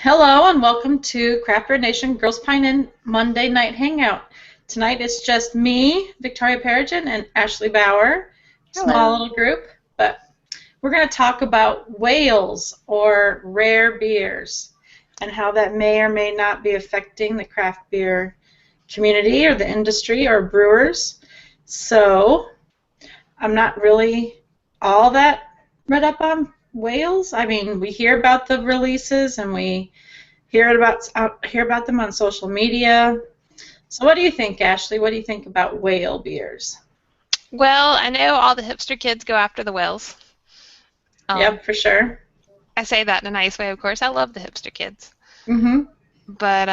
Hello and welcome to Craft Beer Nation Girls Pint In Monday Night Hangout. Tonight it's just me, Victoria Perigin, and Ashley Bauer. Small Hello. little group, but we're going to talk about whales or rare beers and how that may or may not be affecting the craft beer community or the industry or brewers. So I'm not really all that read up on whales. I mean, we hear about the releases and we hear about them on social media. So what do you think, Ashley? What do you think about whale beers? Well, I know all the hipster kids go after the whales. Yep, for sure. I say that in a nice way, of course. I love the hipster kids. Mm-hmm. But,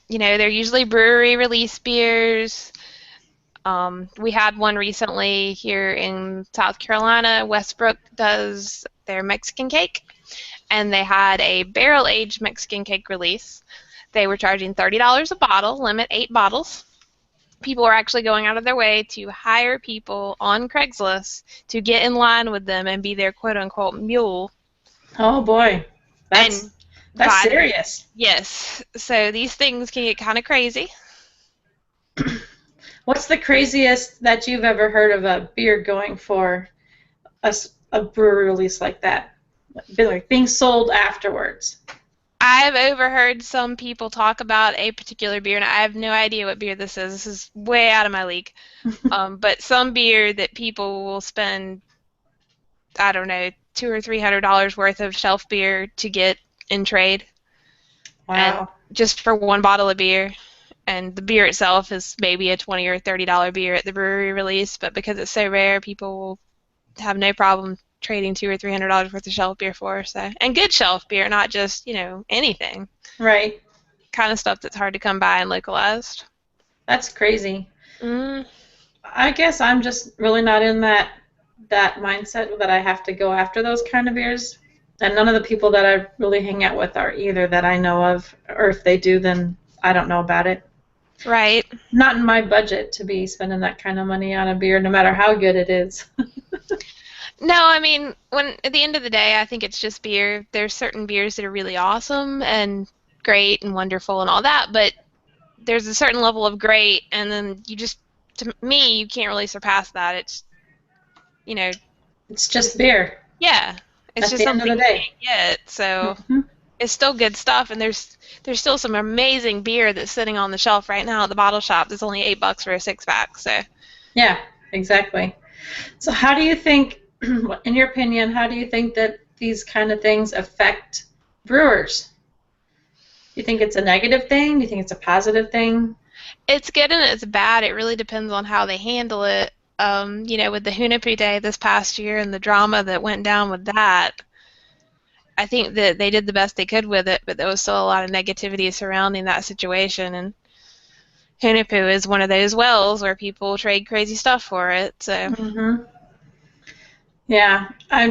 they're usually brewery release beers. We had one recently here in South Carolina. Westbrook does their Mexican cake, and they had a barrel-aged Mexican cake release. They were charging $30 a bottle, limit 8 bottles. People are actually going out of their way to hire people on Craigslist to get in line with them and be their quote-unquote mule. Oh boy, And that's buy them. serious. Yes. So these things can get kind of crazy. What's the craziest that you've ever heard of a beer going for a brewery release like that? Like being sold afterwards. I've overheard some people talk about a particular beer, and I have no idea what beer this is. This is way out of my league. But some beer that people will spend, I don't know, $200 or $300 worth of shelf beer to get in trade. And Wow. just for one bottle of beer. And the beer itself is maybe a $20 or $30 beer at the brewery release, but because it's so rare, people will have no problem trading $200 or $300 worth of shelf beer for. So, and good shelf beer, not just anything. Right. Kind of stuff that's hard to come by and localized. That's crazy. Mm, I guess I'm just really not in that mindset that I have to go after those kind of beers. And none of the people that I really hang out with are either that I know of, or if they do, then I don't know about it. right. Not in my budget to be spending that kind of money on a beer, no matter how good it is. No, I mean, when at the end of the day, I think it's just beer. There's certain beers that are really awesome and great and wonderful and all that, but there's a certain level of great, and then to me, you can't really surpass that. It's, you know, It's just beer yeah, it's at just the end of something the you day. can't get. So Hmm. it's still good stuff, and there's still some amazing beer that's sitting on the shelf right now at the bottle shop. That's only $8 for a 6-pack. So Yeah, exactly. So how do you think, in your opinion, how do you think that these kind of things affect brewers? Do you think it's a negative thing? Do you think it's a positive thing? it's good and it's bad. It really depends on how they handle it. With the Hunapu Day this past year and the drama that went down with that, I think that they did the best they could with it, but there was still a lot of negativity surrounding that situation. And Hunapu is one of those wells where people trade crazy stuff for it. So Hmm. Yeah, I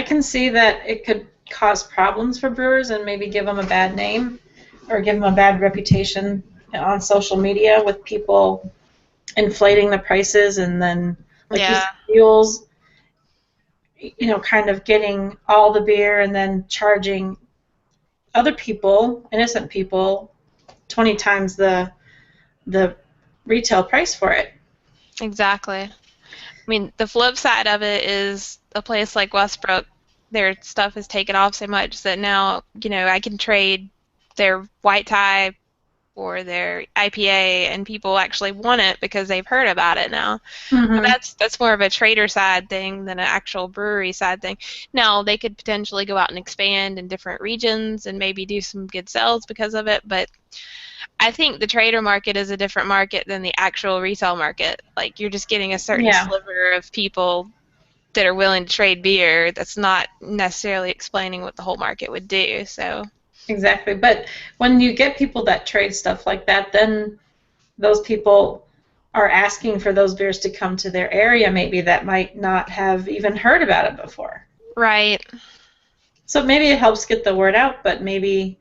can see that it could cause problems for brewers and maybe give them a bad name or give them a bad reputation on social media with people inflating the prices and then, like you yeah, said, mules, kind of getting all the beer and then charging other people, innocent people, 20 times the retail price for it. exactly. I mean, the flip side of it is a place like Westbrook, their stuff is taken off so much that now, I can trade their white tie or their IPA and people actually want it because they've heard about it now. But Hmm. that's more of a trader side thing than an actual brewery side thing. Now, they could potentially go out and expand in different regions and maybe do some good sales because of it, but I think the trader market is a different market than the actual retail market. Like, you're just getting a certain Yeah, sliver of people that are willing to trade beer. That's not necessarily explaining what the whole market would do. So, exactly. But when you get people that trade stuff like that, then those people are asking for those beers to come to their area maybe that might not have even heard about it before. right. So maybe it helps get the word out, but maybe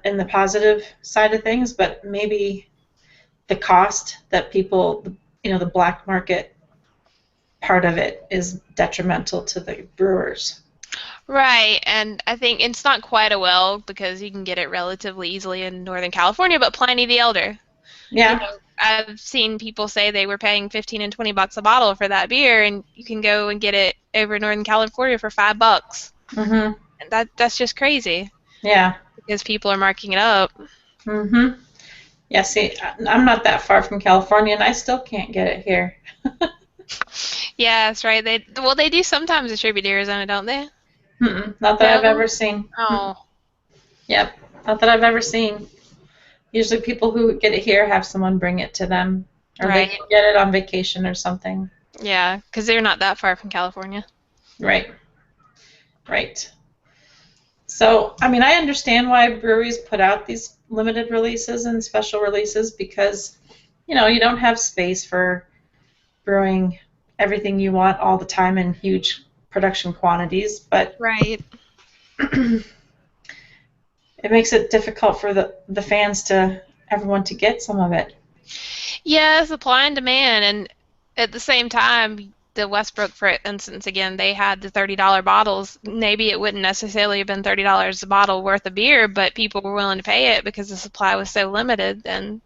in the positive side of things, but maybe the cost that people, the black market part of it is detrimental to the brewers. Right, and I think it's not quite a well because you can get it relatively easily in Northern California, but Pliny the Elder. You Yeah. know, I've seen people say they were paying 15 and 20 bucks a bottle for that beer, and you can go and get it over in Northern California for $5. Mhm. And that's just crazy Yeah. because people are marking it up. Mhm. Yeah. See, I'm not that far from California, and I still can't get it here. Yeah, that's right. They do sometimes distribute Arizona, don't they? Not that I've No. ever seen. Oh, Yep. Not that I've ever seen. Usually, people who get it here have someone bring it to them, or they right. can get it on vacation or something. Yeah, because they're not that far from California. Right. Right. So, I mean, I understand why breweries put out these limited releases and special releases because, you don't have space for brewing everything you want all the time in huge production quantities, but Right. it makes it difficult for the fans to everyone to get some of it. Yeah, supply and demand, and at the same time, the Westbrook, for instance, again, they had the $30 bottles. Maybe it wouldn't necessarily have been $30 a bottle worth of beer, but people were willing to pay it because the supply was so limited. And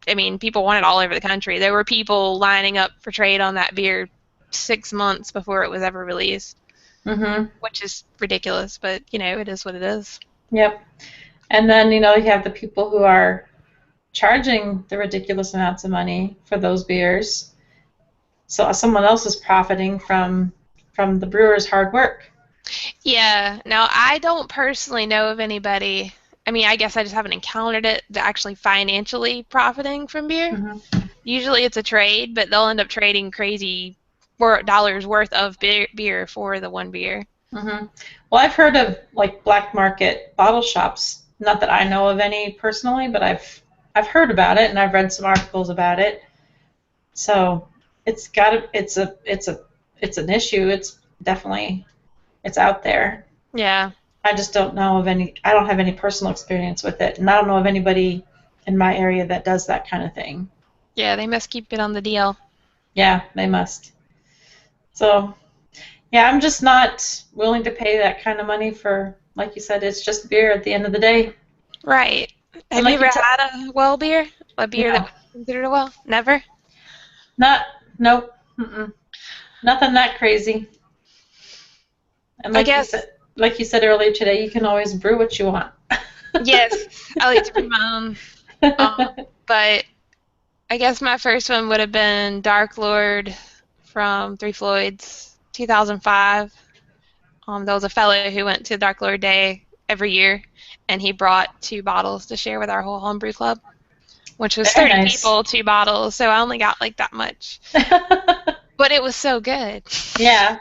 I mean, people wanted all over the country. There were people lining up for trade on that beer 6 months before it was ever released, Mhm. which is ridiculous, but it is what it is. Yep. And then, you have the people who are charging the ridiculous amounts of money for those beers. So someone else is profiting from the brewer's hard work. Yeah. Now, I don't personally know of anybody. I mean, I guess I just haven't encountered it that actually financially profiting from beer. Mhm. Usually it's a trade, but they'll end up trading crazy dollars worth of beer for the one beer. hmm Well, I've heard of like black market bottle shops. Not that I know of any personally, but I've heard about it and I've read some articles about it. So it's an issue. It's definitely it's out there. Yeah. I just don't know of any. I don't have any personal experience with it, and I don't know of anybody in my area that does that kind of thing. Yeah, they must keep it on the DL. Yeah, they must. So yeah, I'm just not willing to pay that kind of money for, like you said, it's just beer at the end of the day. Right. And Have you like ever you had a well beer? A beer that no, was considered a well? Never? not, nope, nothing that crazy. And I guess, like you said earlier today, you can always brew what you want. yes, I like to bring my own. But I guess my first one would have been Dark Lord from Three Floyds, 2005. There was a fellow who went to Dark Lord Day every year, and he brought 2 bottles to share with our whole homebrew club, which was Very 30 nice. people, 2 bottles, so I only got like that much. But it was so good. Yeah.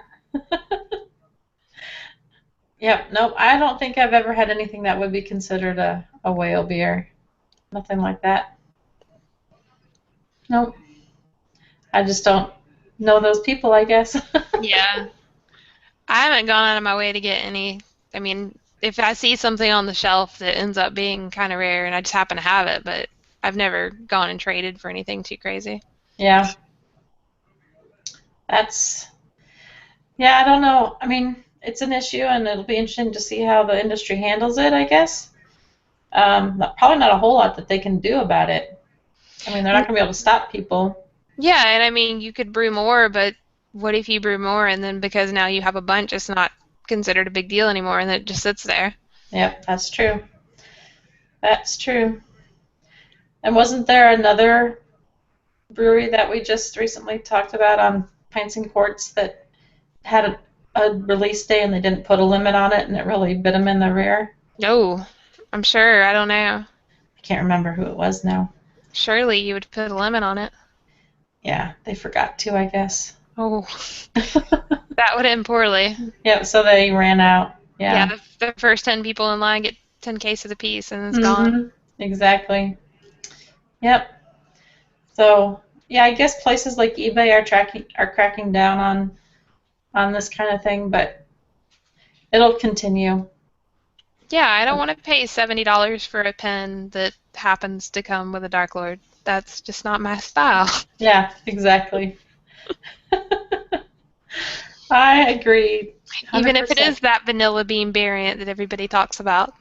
Yep. Nope. I don't think I've ever had anything that would be considered a whale beer. Nothing like that. Nope. I just don't know those people, I guess. Yeah. I haven't gone out of my way to get any. I mean, if I see something on the shelf that ends up being kind of rare and I just happen to have it, but I've never gone and traded for anything too crazy. Yeah. That's, yeah, I don't know. I mean, it's an issue and it'll be interesting to see how the industry handles it, I guess. Probably not a whole lot that they can do about it. I mean, they're not going to be able to stop people. Yeah, and I mean, you could brew more, but what if you brew more and then because now you have a bunch, it's not considered a big deal anymore and it just sits there? Yep, that's true. That's true. And wasn't there another brewery that we just recently talked about on Pints and Quarts that had a release day and they didn't put a limit on it and it really bit them in the rear? No, I'm sure. I don't know. I can't remember who it was now. Surely you would put a limit on it. Yeah, they forgot to, I guess. Oh, that would end poorly. Yep, so they ran out. Yeah, Yeah. the first 10 people in line get 10 cases apiece and it's gone. Mm-hmm. Exactly. Yep. So yeah, I guess places like eBay are cracking down on this kind of thing, but it'll continue. Yeah, I don't want to pay $70 for a pen that happens to come with a Dark Lord. That's just not my style. Yeah, exactly. I agree. Even if it 100%. is that vanilla bean variant that everybody talks about.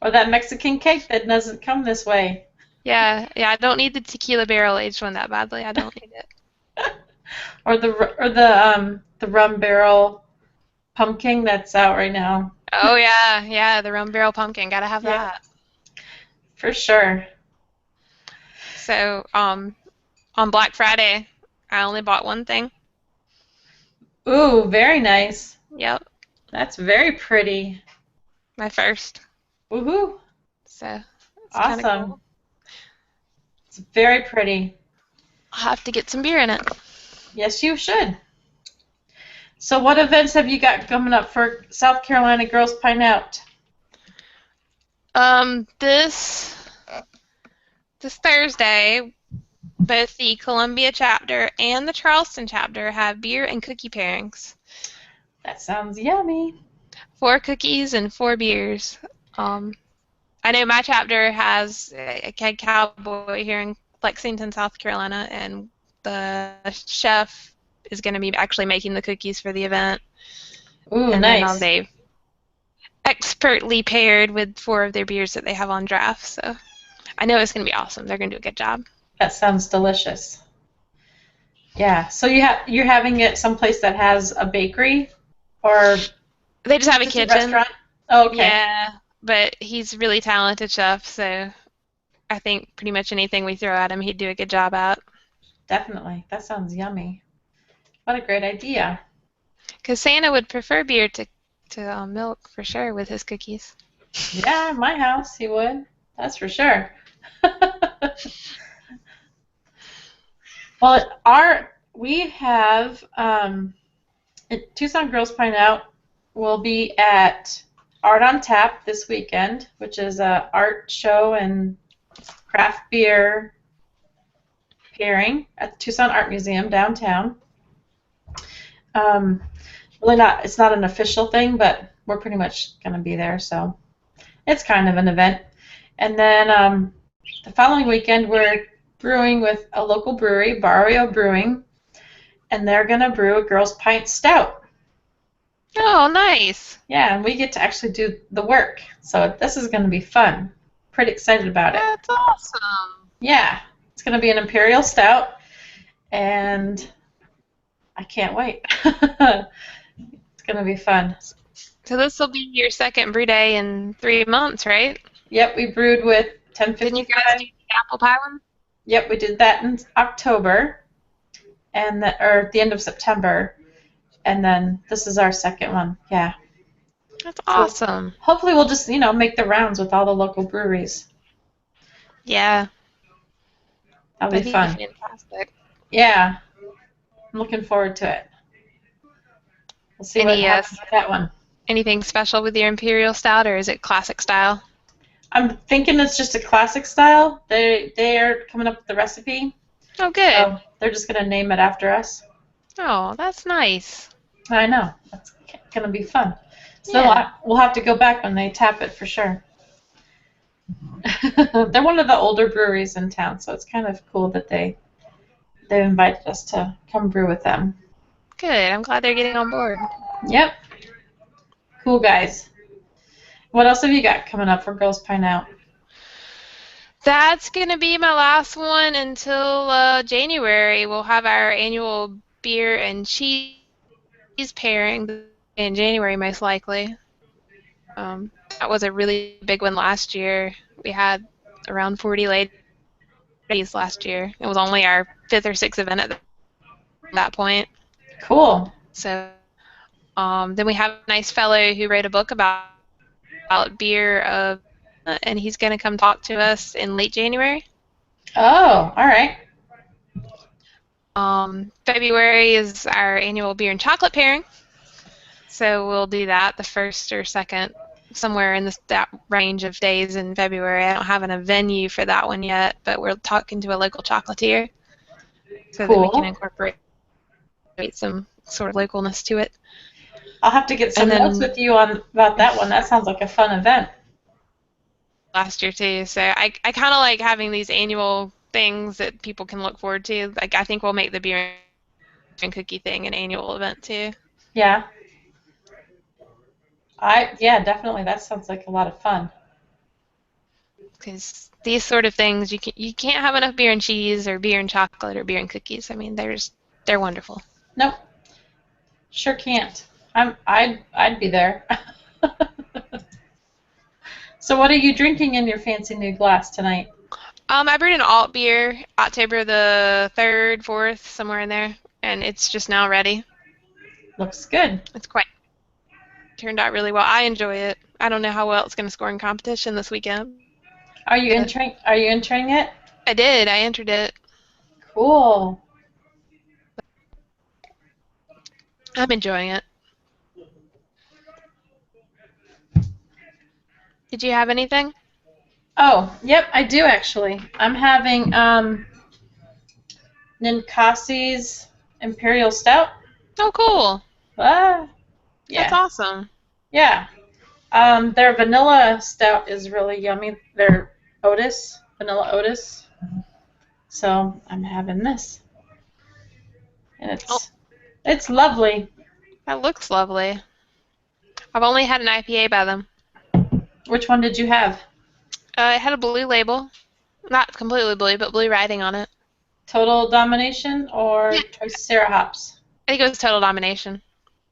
Or that Mexican cake that doesn't come this way. Yeah, I don't need the tequila barrel aged one that badly. I don't need it. Or the rum barrel pumpkin that's out right now. Oh yeah, the rum barrel pumpkin. Gotta have Yep, that. for sure. So, on Black Friday, I only bought one thing. Ooh, very nice. Yep, That's very pretty. my first. Woohoo! So, it's kind of Awesome. cool. It's very pretty. I'll have to get some beer in it. Yes, you should. So what events have you got coming up for South Carolina Girls Pint Out? This Thursday, both the Columbia chapter and the Charleston chapter have beer and cookie pairings. That sounds yummy. 4 cookies and 4 beers. I know my chapter has a keg cowboy here in Lexington, South Carolina, and the chef is going to be actually making the cookies for the event. Ooh, And then nice. they've expertly paired with 4 of their beers that they have on draft. So I know it's going to be awesome. They're going to do a good job. That sounds delicious. Yeah. So you're having it someplace that has a bakery or They just have a just a kitchen. restaurant? Oh, okay. Yeah, but he's a really talented chef, so I think pretty much anything we throw at him, he'd do a good job at. Definitely. That sounds yummy. What a great idea. Because Santa would prefer beer to milk for sure with his cookies. Yeah, in my house he would. That's for sure. Well, we have Tucson Girls Pint Out will be at Art on Tap this weekend, which is a art show and craft beer pairing at the Tucson Art Museum downtown. Really not, it's not an official thing, but we're pretty much going to be there, so it's kind of an event. And then the following weekend, we're brewing with a local brewery, Barrio Brewing, and they're going to brew a Girls Pint Stout. Oh, nice. Yeah, and we get to actually do the work, so this is going to be fun. Pretty excited about it. That's awesome. Yeah, it's going to be an Imperial Stout, and I can't wait. It's going to be fun. So this will be your second brew day in 3 months, right? Yep, we brewed with Didn't you guys 1055. do the apple pie one? Yep, we did that in October, or the end of September, and then this is our second one. Yeah. That's awesome. Hopefully we'll just, make the rounds with all the local breweries. Yeah. That'll be fun. Fantastic. Yeah. I'm looking forward to it. We'll see what happens with that one. Anything special with your Imperial Stout, or is it classic style? I'm thinking it's just a classic style. They are coming up with the recipe. Oh, good. So they're just going to name it after us. Oh, that's nice. I know. That's going to be fun. So Yeah. we'll have to go back when they tap it for sure. They're one of the older breweries in town, so it's kind of cool that they invited us to come brew with them. Good. I'm glad they're getting on board. Yep. Cool guys. What else have you got coming up for Girls Pint Out? That's going to be my last one until January. We'll have our annual beer and cheese pairing in January, most likely. That was a really big one last year. We had around 40 ladies last year. It was only our 5th or 6th event at that point. Cool. So then we have a nice fellow who wrote a book about beer, and he's going to come talk to us in late January. Oh, all right. February is our annual beer and chocolate pairing. So we'll do that the 1st or 2nd, somewhere in that range of days in February. I don't have a venue for that one yet, but we're talking to a local chocolatier so that we can incorporate some sort of localness to it. I'll have to get some notes with you about that one. That sounds like a fun event. Last year too, so I kind of like having these annual things that people can look forward to. Like I think we'll make the beer and cookie thing, an annual event too. Yeah. Yeah, definitely. That sounds like a lot of fun. Because these sort of things, you can't have enough beer and cheese or beer and chocolate or beer and cookies. I mean, they're wonderful. Nope, sure can't. I'd be there. So what are you drinking in your fancy new glass tonight? I brewed an alt beer October the 3rd, 4th, somewhere in there, and it's just now ready. Looks good. It's quite turned out really well. I enjoy it. I don't know how well it's going to score in competition this weekend. Are you entering it? I did. I entered it. Cool. I'm enjoying it. Did you have anything? Oh, yep, I do actually. I'm having Ninkasi's Imperial Stout. Oh, cool. Ah, That's yeah. awesome. Yeah. Their vanilla stout is really yummy. Their vanilla Otis. So I'm having this, and Oh, it's lovely. that looks lovely. I've only had an IPA by them. Which one did you have? It had a blue label. Not completely blue, but blue writing on it. Total Domination Yeah. or Tricera hops? I think it was Total Domination.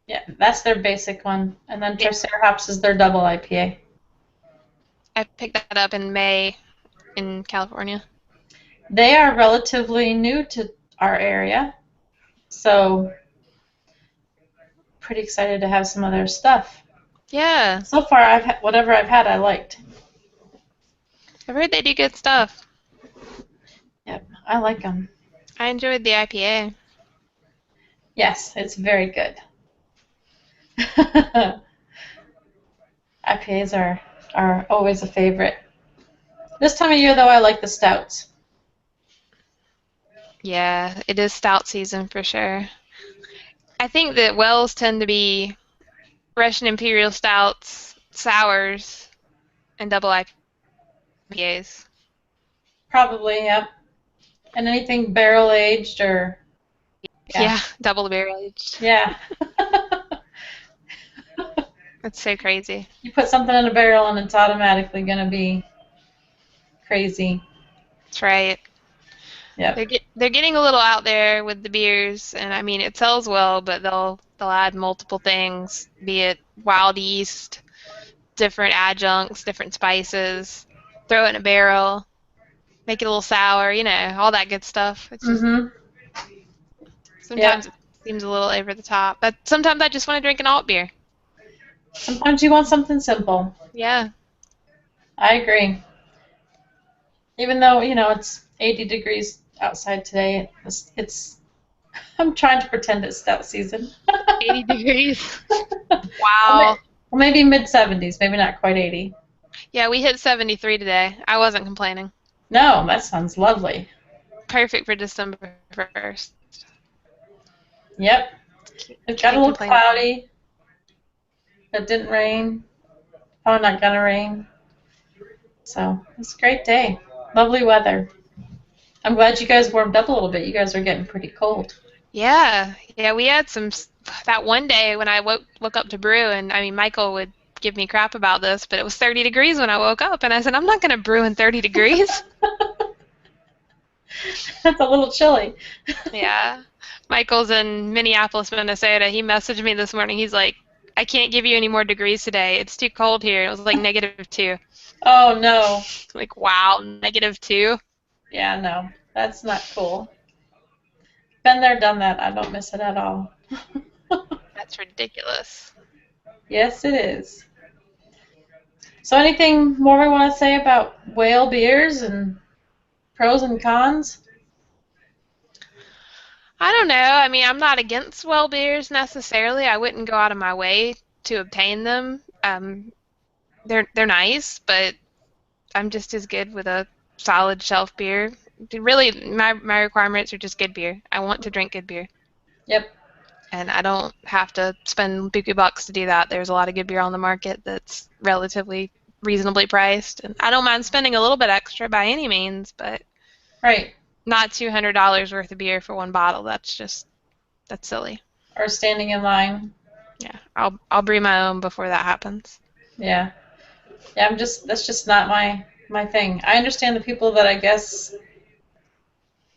Yeah, that's their basic one, and then Yeah. Tricera hops is their double IPA. I picked that up in May in California. They are relatively new to our area, so pretty excited to have some of their stuff. Yeah. So far, whatever I've had, I liked. I've heard they do good stuff. Yep, I like them. I enjoyed the IPA. Yes, it's very good. IPAs are always a favorite. This time of year, though, I like the stouts. Yeah, it is stout season for sure. I think that wells tend to be Russian Imperial Stouts, sours, and double IPAs. Probably, yep. And anything barrel aged or yeah, Yeah, double barrel aged. yeah. That's so crazy. You put something in a barrel and it's automatically gonna be crazy. That's right. Yep. They're getting a little out there with the beers, and I mean it sells well, but they'll add multiple things, be it wild yeast, different adjuncts, different spices, throw it in a barrel, make it a little sour, all that good stuff. It's just Mhm. Yep. sometimes it seems a little over the top, but sometimes I just want to drink an alt beer. Sometimes you want something simple. Yeah, I agree. Even though it's 80 degrees outside today, I'm trying to pretend it's stout season. 80 degrees. Well, Wow. maybe mid 70s, maybe not quite 80. Yeah, we hit 73 today. I wasn't complaining. No, that sounds lovely. Perfect for December 1st. Yep. It got a Can't little complain. cloudy. It didn't rain. Oh, not gonna rain. So it's a great day. Lovely weather. I'm glad you guys warmed up a little bit. You guys are getting pretty cold. Yeah, we had that one day when I woke up to brew, and I mean Michael would give me crap about this, but it was 30 degrees when I woke up, and I said I'm not going to brew in 30 degrees. That's a little chilly. Yeah, Michael's in Minneapolis, Minnesota. He messaged me this morning. He's like, I can't give you any more degrees today. It's too cold here. It was like -2. Oh no. Like wow, -2. Yeah, no. That's not cool. Been there, done that. I don't miss it at all. That's ridiculous. Yes, it is. So anything more we want to say about whale beers and pros and cons? I don't know. I mean, I'm not against well beers necessarily. I wouldn't go out of my way to obtain them. They're nice, but I'm just as good with a solid shelf beer. Really, my requirements are just good beer. I want to drink good beer, Yep. and I don't have to spend buku bucks to do that. There's a lot of good beer on the market that's relatively reasonably priced, and I don't mind spending a little bit extra by any means, but Right. not $200 worth of beer for one bottle. That's just That's silly. or standing in line. Yeah, I'll brew my own before that happens. Yeah. Yeah, that's just not my thing. I understand the people that I guess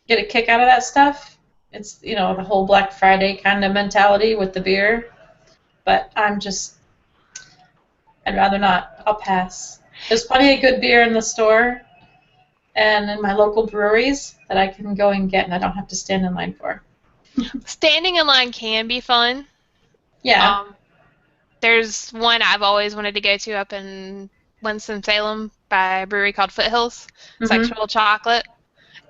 get a kick out of that stuff. It's, the whole Black Friday kind of mentality with the beer, but I'd rather not. I'll pass. There's plenty of good beer in the store and in my local breweries that I can go and get and I don't have to stand in line for. Standing in line can be fun. Yeah. Um, there's one I've always wanted to go to up in Winston-Salem by a brewery called Foothills, Mhm. Sexual Chocolate,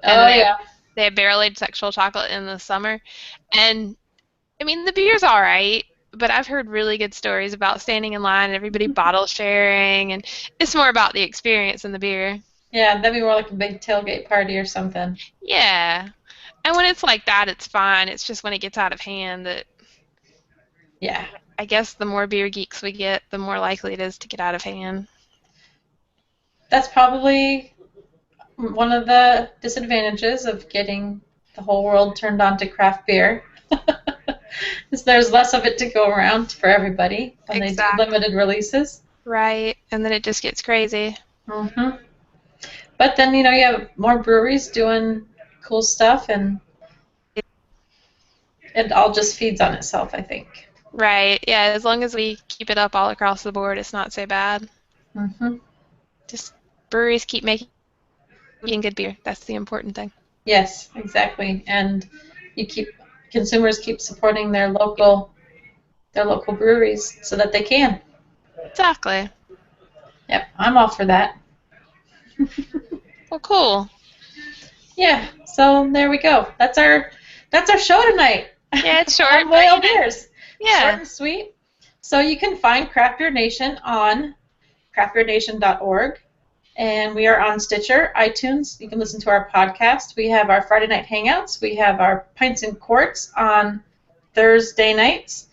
and Oh yeah. they have barrel-aged sexual chocolate in the summer. And I mean, the beer's all right, but I've heard really good stories about standing in line and everybody bottle sharing, and it's more about the experience than the beer. Yeah, that'd be more like a big tailgate party or something. Yeah. And when it's like that, it's fine. It's just when it gets out of hand that Yeah. I guess the more beer geeks we get, the more likely it is to get out of hand. That's probably one of the disadvantages of getting the whole world turned on to craft beer. Is there's less of it to go around for everybody when they do Exactly. limited releases. Right. And then it just gets crazy. Hmm. But then, you have more breweries doing cool stuff, and it all just feeds on itself, I think. Right. Yeah, as long as we keep it up all across the board, it's not so bad. Hmm. Just breweries keep making good beer. That's the important thing. Yes, exactly. And you keep consumers keep supporting their local breweries so that they can. Exactly. Yep, I'm all for that. Well, cool. Yeah, so there we go. That's our show tonight Yeah, it's short, on but whale beers. Short yeah. and sweet. So you can find Craft Beer Nation on craftbeernation.org, and we are on Stitcher, iTunes. You can listen to our podcast. We have our Friday night hangouts. We have our Pints and Quarts on Thursday nights,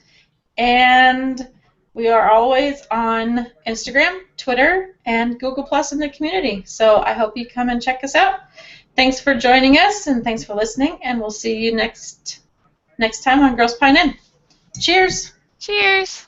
and we are always on Instagram, Twitter, and Google Plus in the community. So I hope you come and check us out. Thanks for joining us, and thanks for listening, and we'll see you next time on Girls Pine Inn. Cheers! Cheers.